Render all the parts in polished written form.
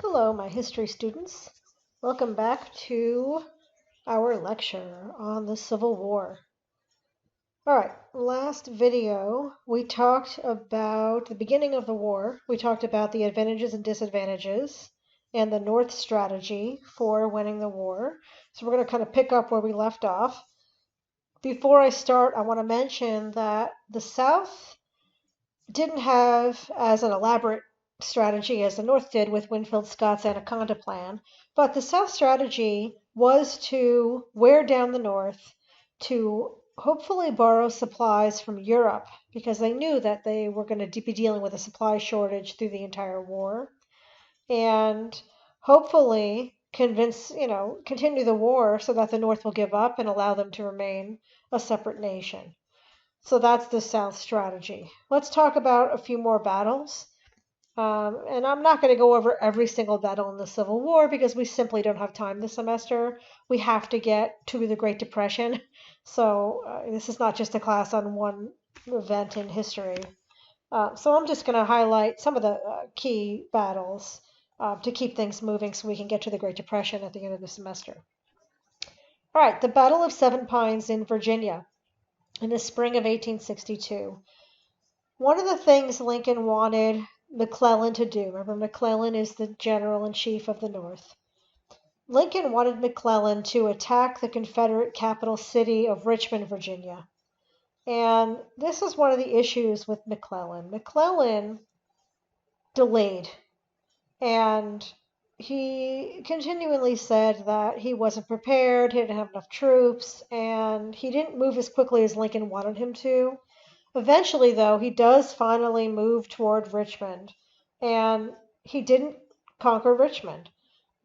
Hello, my history students. Welcome back to our lecture on the Civil War. All right, last video we talked about the beginning of the war. We talked about the advantages and disadvantages and the North strategy for winning the war. So we're going to kind of pick up where we left off. Before I start, I want to mention that the South didn't have as an elaborate strategy as the North did with Winfield Scott's Anaconda Plan, but the South strategy was to wear down the North, to hopefully borrow supplies from Europe, because they knew that they were going to be dealing with a supply shortage through the entire war, and hopefully continue the war so that the North will give up and allow them to remain a separate nation. So that's the South strategy. Let's talk about a few more battles. And I'm not going to go over every single battle in the Civil War because we simply don't have time this semester. We have to get to the Great Depression. So this is not just a class on one event in history. So I'm just going to highlight some of the key battles to keep things moving so we can get to the Great Depression at the end of the semester. All right, the Battle of Seven Pines in Virginia in the spring of 1862. One of the things Lincoln wanted McClellan to do, remember McClellan is the general-in-chief of the North. Lincoln wanted McClellan to attack the Confederate capital city of Richmond, Virginia. And this is one of the issues with McClellan. McClellan delayed, and he continually said that he wasn't prepared, he didn't have enough troops, and he didn't move as quickly as Lincoln wanted him to. Eventually, though, he does finally move toward Richmond, and he didn't conquer Richmond.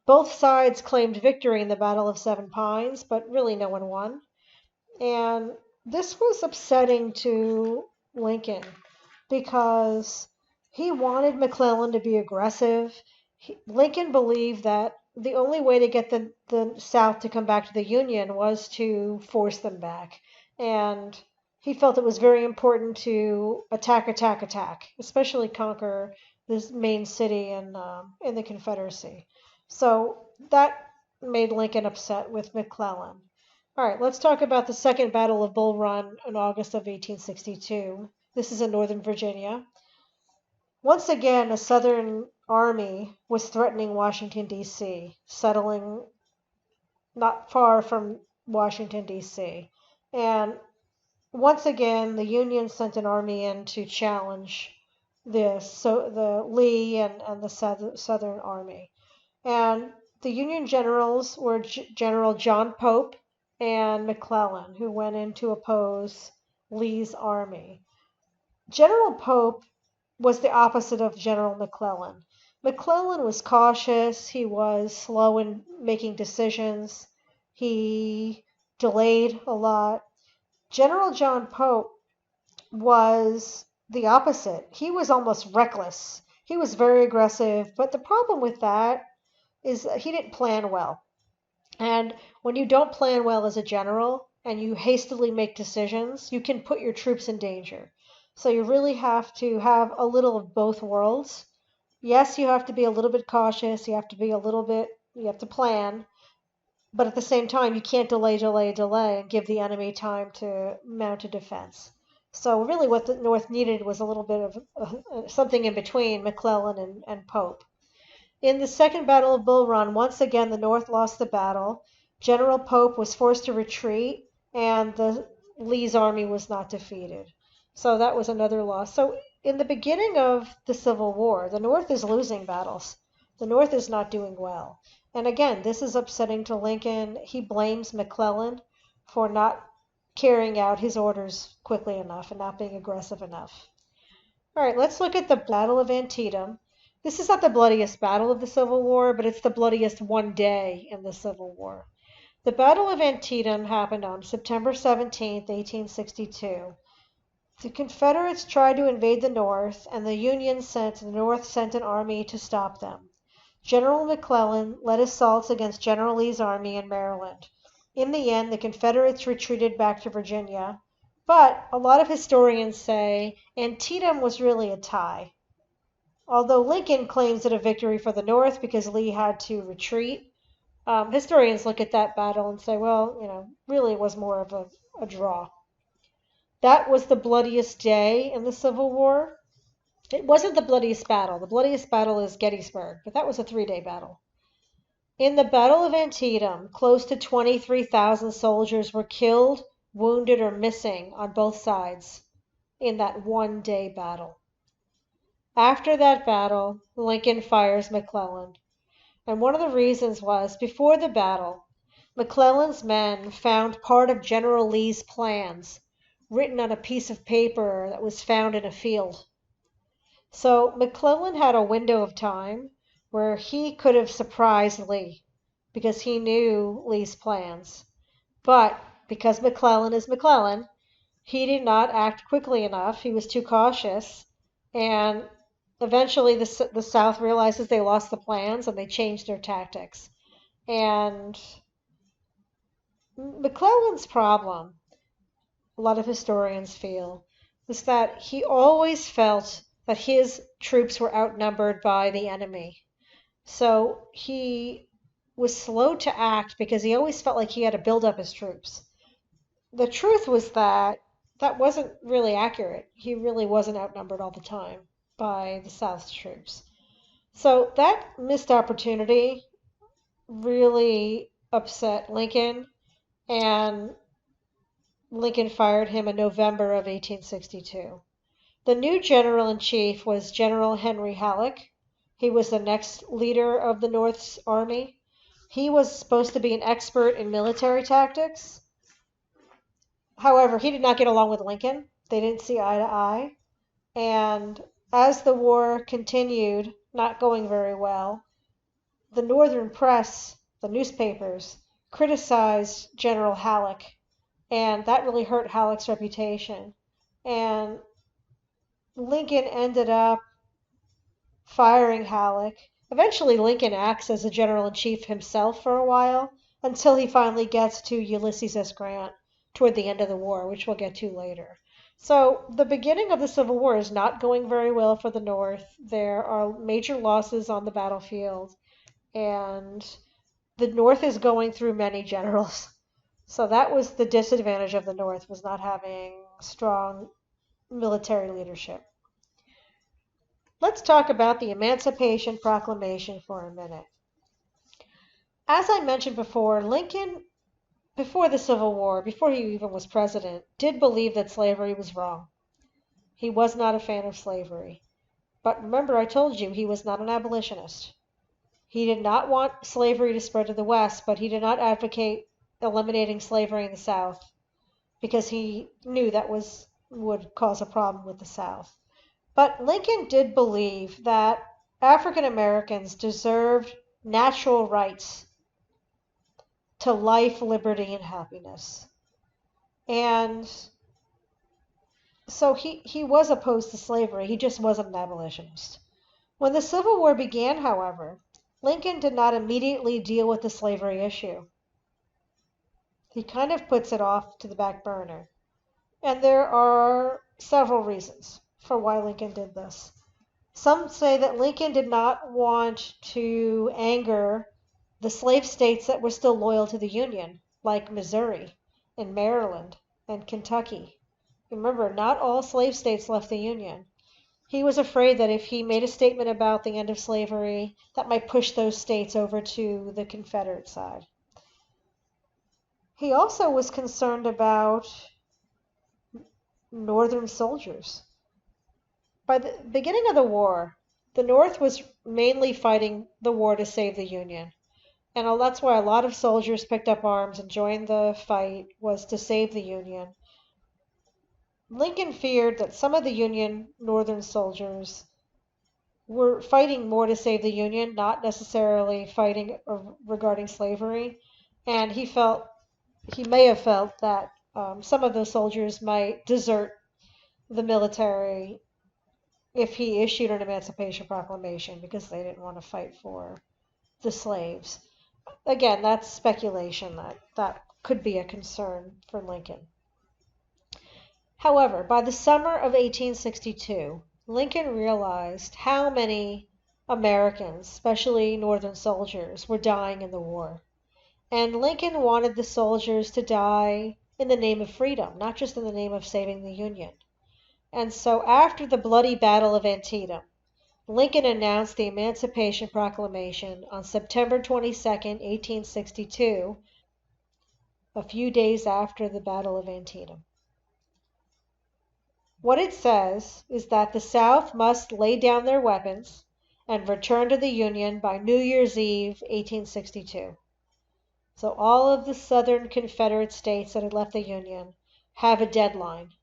Both sides claimed victory in the Battle of Seven Pines, but really no one won. And this was upsetting to Lincoln because he wanted McClellan to be aggressive. Lincoln believed that the only way to get the South to come back to the Union was to force them back. And he felt it was very important to attack, especially conquer this main city in the Confederacy. So that made Lincoln upset with McClellan. All right, let's talk about the Second Battle of Bull Run in August of 1862. This is in Northern Virginia. Once again, a Southern army was threatening Washington, D.C., settling not far from Washington, D.C. And once again, the Union sent an army in to challenge this, so the Lee and the Southern Army. And the Union generals were General John Pope and McClellan, who went in to oppose Lee's army. General Pope was the opposite of General McClellan. McClellan was cautious, he was slow in making decisions, he delayed a lot. General John Pope was the opposite. He was almost reckless. He was very aggressive, but the problem with that is that he didn't plan well. And when you don't plan well as a general and you hastily make decisions, you can put your troops in danger. So you really have to have a little of both worlds. Yes, you have to be a little bit cautious, you have to plan, but at the same time, you can't delay and give the enemy time to mount a defense. So really what the North needed was a little bit of something in between McClellan and Pope. In the Second Battle of Bull Run, once again, the North lost the battle. General Pope was forced to retreat, and Lee's army was not defeated. So that was another loss. So in the beginning of the Civil War, the North is losing battles. The North is not doing well. And again, this is upsetting to Lincoln. He blames McClellan for not carrying out his orders quickly enough and not being aggressive enough. All right, let's look at the Battle of Antietam. This is not the bloodiest battle of the Civil War, but it's the bloodiest one day in the Civil War. The Battle of Antietam happened on September 17, 1862. The Confederates tried to invade the North, and the North sent an army to stop them. General McClellan led assaults against General Lee's army in Maryland. In the end, the Confederates retreated back to Virginia, but a lot of historians say Antietam was really a tie. although Lincoln claims it a victory for the North because Lee had to retreat, historians look at that battle and say, well, really it was more of a draw. That was the bloodiest day in the Civil War. It wasn't the bloodiest battle. The bloodiest battle is Gettysburg, but that was a 3-day battle. In the Battle of Antietam, close to 23,000 soldiers were killed, wounded, or missing on both sides in that 1-day battle. After that battle, Lincoln fires McClellan. And one of the reasons was, before the battle, McClellan's men found part of General Lee's plans written on a piece of paper that was found in a field. So McClellan had a window of time where he could have surprised Lee because he knew Lee's plans. But because McClellan is McClellan, he did not act quickly enough. He was too cautious. And eventually the South realizes they lost the plans and they changed their tactics. And McClellan's problem, a lot of historians feel, is that he always felt that his troops were outnumbered by the enemy. So he was slow to act because he always felt like he had to build up his troops. The truth was that wasn't really accurate. He really wasn't outnumbered all the time by the South's troops. So that missed opportunity really upset Lincoln, and Lincoln fired him in November of 1862. The new general-in-chief was General Henry Halleck. He was the next leader of the North's army. He was supposed to be an expert in military tactics. However, he did not get along with Lincoln. They didn't see eye to eye. And as the war continued, not going very well, the Northern press, the newspapers, criticized General Halleck. And that really hurt Halleck's reputation. And Lincoln ended up firing Halleck. Eventually, Lincoln acts as a general-in-chief himself for a while, until he finally gets to Ulysses S. Grant toward the end of the war, which we'll get to later. So the beginning of the Civil War is not going very well for the North. There are major losses on the battlefield, and the North is going through many generals. So that was the disadvantage of the North, was not having strong military leadership. Let's talk about the Emancipation Proclamation for a minute. As I mentioned before, Lincoln, before the Civil War, before he even was president, did believe that slavery was wrong. He was not a fan of slavery. But remember, I told you he was not an abolitionist. He did not want slavery to spread to the West, but he did not advocate eliminating slavery in the South because he knew that would cause a problem with the South. But Lincoln did believe that African Americans deserved natural rights to life, liberty, and happiness. And so he was opposed to slavery. He just wasn't an abolitionist. When the Civil War began, however, Lincoln did not immediately deal with the slavery issue. He kind of puts it off to the back burner. And there are several reasons for why Lincoln did this. Some say that Lincoln did not want to anger the slave states that were still loyal to the Union, like Missouri and Maryland and Kentucky. Remember, not all slave states left the Union. He was afraid that if he made a statement about the end of slavery, that might push those states over to the Confederate side. He also was concerned about Northern soldiers. By the beginning of the war, the North was mainly fighting the war to save the Union. And that's why a lot of soldiers picked up arms and joined the fight, was to save the Union. Lincoln feared that some of the Union Northern soldiers were fighting more to save the Union, not necessarily fighting regarding slavery. And he may have felt that some of those soldiers might desert the military if he issued an Emancipation Proclamation because they didn't want to fight for the slaves. Again, that's speculation. That could be a concern for Lincoln. However, by the summer of 1862, Lincoln realized how many Americans, especially Northern soldiers, were dying in the war. And Lincoln wanted the soldiers to die in the name of freedom, not just in the name of saving the Union. And so after the bloody Battle of Antietam, Lincoln announced the Emancipation Proclamation on September 22nd, 1862, a few days after the Battle of Antietam. What it says is that the South must lay down their weapons and return to the Union by New Year's Eve, 1862. So all of the Southern Confederate states that had left the Union have a deadline.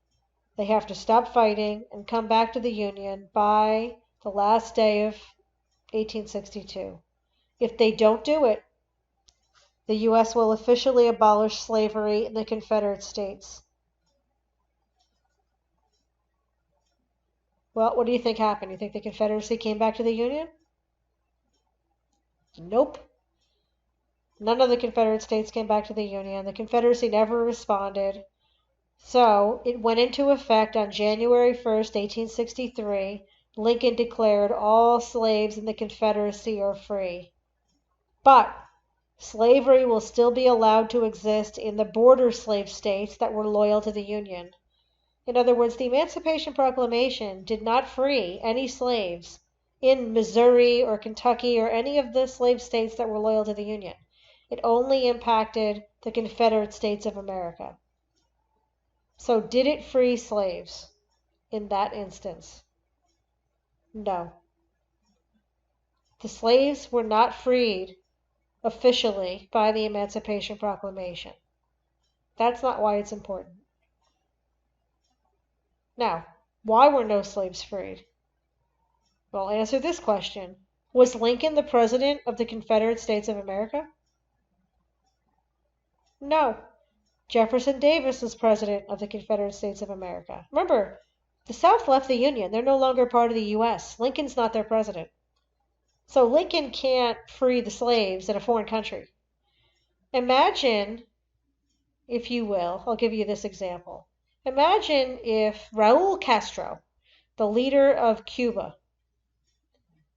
They have to stop fighting and come back to the Union by the last day of 1862. If they don't do it, the U.S. will officially abolish slavery in the Confederate States. Well, what do you think happened? You think the Confederacy came back to the Union? Nope. None of the Confederate States came back to the Union. The Confederacy never responded. So it went into effect on January 1st, 1863. Lincoln declared all slaves in the Confederacy are free. But slavery will still be allowed to exist in the border slave states that were loyal to the Union. In other words, the Emancipation Proclamation did not free any slaves in Missouri or Kentucky or any of the slave states that were loyal to the Union. It only impacted the Confederate States of America. So did it free slaves in that instance? No. The slaves were not freed officially by the Emancipation Proclamation. That's not why it's important. Now, why were no slaves freed? Well, answer this question. Was Lincoln the president of the Confederate States of America? No. Jefferson Davis was president of the Confederate States of America. Remember, the South left the Union. They're no longer part of the U.S. Lincoln's not their president. So Lincoln can't free the slaves in a foreign country. Imagine, if you will, I'll give you this example. Imagine if Raul Castro, the leader of Cuba,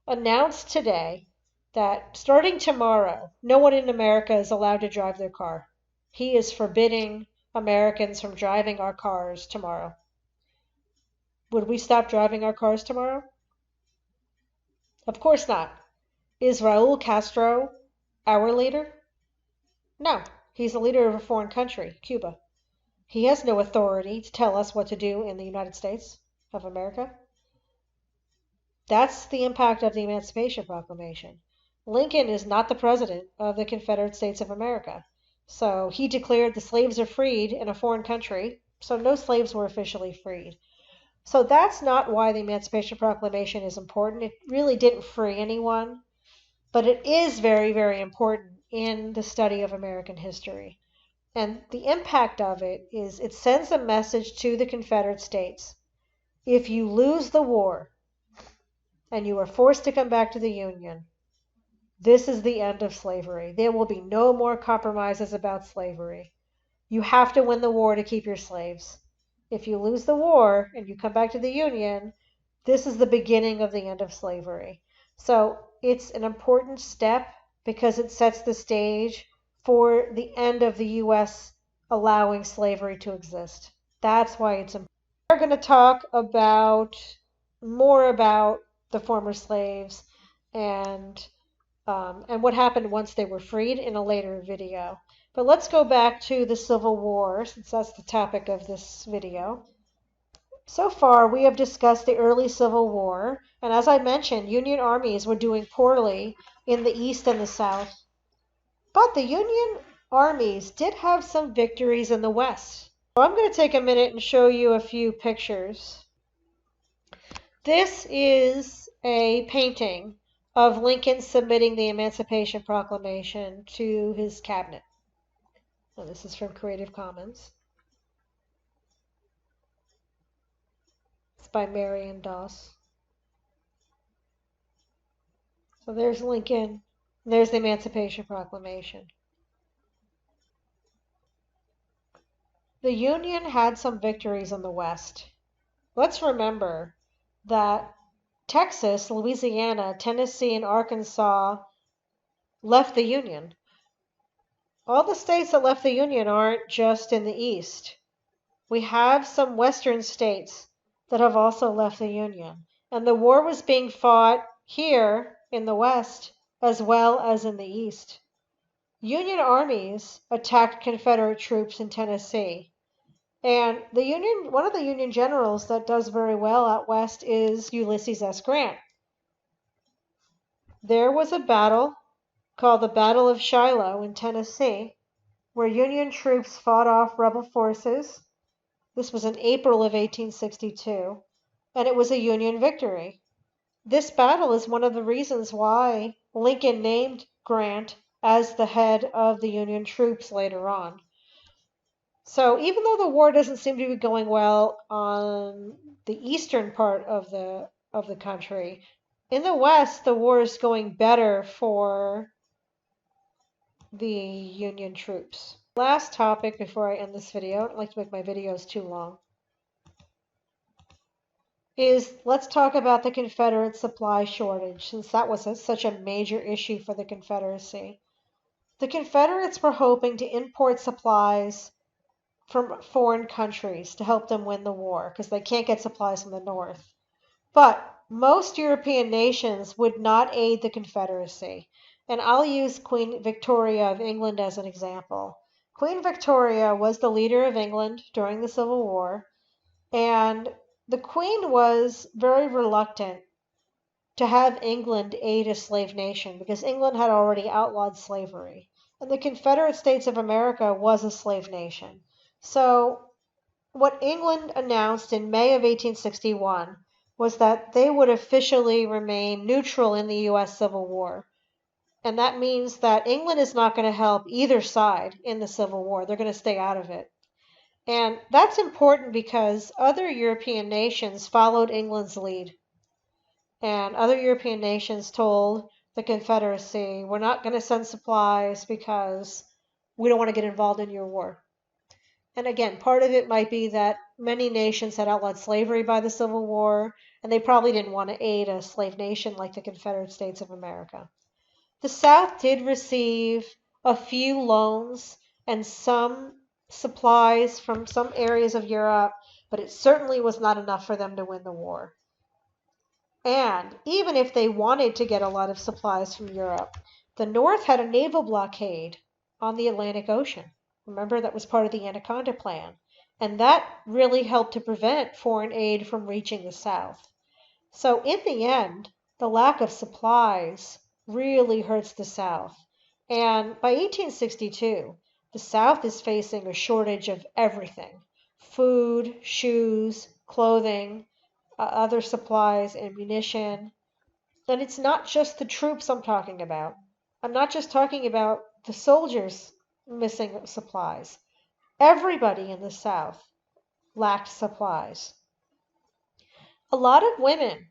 announced today that starting tomorrow, no one in America is allowed to drive their car. He is forbidding Americans from driving our cars tomorrow. Would we stop driving our cars tomorrow? Of course not. Is Raul Castro our leader? No. He's the leader of a foreign country, Cuba. He has no authority to tell us what to do in the United States of America. That's the impact of the Emancipation Proclamation. Lincoln is not the president of the Confederate States of America. So he declared the slaves are freed in a foreign country, so no slaves were officially freed. So that's not why the Emancipation Proclamation is important. It really didn't free anyone, but it is very, very important in the study of American history. And the impact of it is it sends a message to the Confederate States. If you lose the war and you are forced to come back to the Union, this is the end of slavery. There will be no more compromises about slavery. You have to win the war to keep your slaves. If you lose the war and you come back to the Union, this is the beginning of the end of slavery. So it's an important step because it sets the stage for the end of the U.S. allowing slavery to exist. That's why it's important. We're going to talk more about the former slaves and what happened once they were freed in a later video. But let's go back to the Civil War, since that's the topic of this video. So far, we have discussed the early Civil War, and as I mentioned, Union armies were doing poorly in the East and the South. But the Union armies did have some victories in the West. So I'm going to take a minute and show you a few pictures. This is a painting of Lincoln submitting the Emancipation Proclamation to his cabinet. And this is from Creative Commons. It's by Marion Doss. So there's Lincoln. And there's the Emancipation Proclamation. The Union had some victories in the West. Let's remember that Texas, Louisiana, Tennessee, and Arkansas left the Union. All the states that left the Union aren't just in the East. We have some Western states that have also left the Union. And the war was being fought here in the West as well as in the East. Union armies attacked Confederate troops in Tennessee. And one of the Union generals that does very well out west is Ulysses S. Grant. There was a battle called the Battle of Shiloh in Tennessee, where Union troops fought off rebel forces. This was in April of 1862, and it was a Union victory. This battle is one of the reasons why Lincoln named Grant as the head of the Union troops later on. So even though the war doesn't seem to be going well on the eastern part of the country, in the West the war is going better for the Union troops. Last topic before I end this video, I don't like to make my videos too long, is let's talk about the Confederate supply shortage, since that was such a major issue for the Confederacy. The Confederates were hoping to import supplies from foreign countries to help them win the war, because they can't get supplies from the North. But most European nations would not aid the Confederacy. And I'll use Queen Victoria of England as an example. Queen Victoria was the leader of England during the Civil War, and the Queen was very reluctant to have England aid a slave nation because England had already outlawed slavery. And the Confederate States of America was a slave nation. So what England announced in May of 1861 was that they would officially remain neutral in the U.S. Civil War. And that means that England is not going to help either side in the Civil War. They're going to stay out of it. And that's important because other European nations followed England's lead. And other European nations told the Confederacy, we're not going to send supplies because we don't want to get involved in your war. And again, part of it might be that many nations had outlawed slavery by the Civil War, and they probably didn't want to aid a slave nation like the Confederate States of America. The South did receive a few loans and some supplies from some areas of Europe, but it certainly was not enough for them to win the war. And even if they wanted to get a lot of supplies from Europe, the North had a naval blockade on the Atlantic Ocean. Remember, that was part of the Anaconda Plan. And that really helped to prevent foreign aid from reaching the South. So in the end, the lack of supplies really hurts the South. And by 1862, the South is facing a shortage of everything: food, shoes, clothing, other supplies, ammunition. And it's not just the troops I'm talking about. I'm not just talking about the soldiers missing supplies. Everybody in the South lacked supplies. A lot of women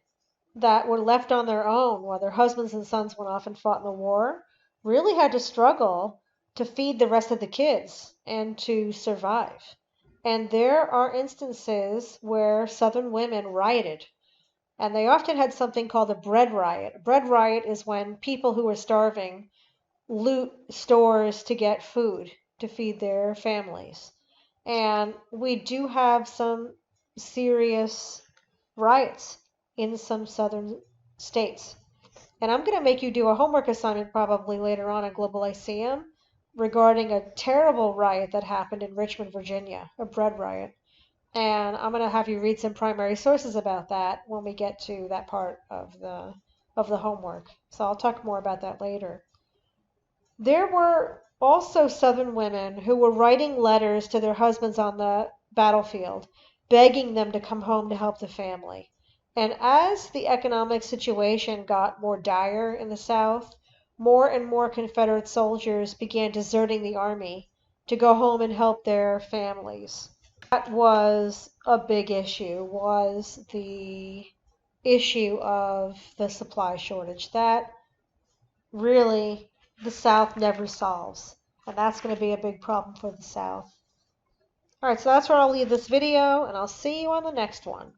that were left on their own while their husbands and sons went off and fought in the war really had to struggle to feed the rest of the kids and to survive. And there are instances where Southern women rioted. And they often had something called a bread riot. A bread riot is when people who are starving loot stores to get food to feed their families. And we do have some serious riots in some southern states. And I'm going to make you do a homework assignment probably later on Global Lyceum regarding a terrible riot that happened in Richmond, Virginia, a bread riot. And I'm going to have you read some primary sources about that when we get to that part of the homework. So I'll talk more about that later. There were also Southern women who were writing letters to their husbands on the battlefield, begging them to come home to help the family. And as the economic situation got more dire in the South, more and more Confederate soldiers began deserting the army to go home and help their families. That was a big issue, was the issue of the supply shortage. That really the South never solves. And that's going to be a big problem for the South. Alright, so that's where I'll leave this video, and I'll see you on the next one.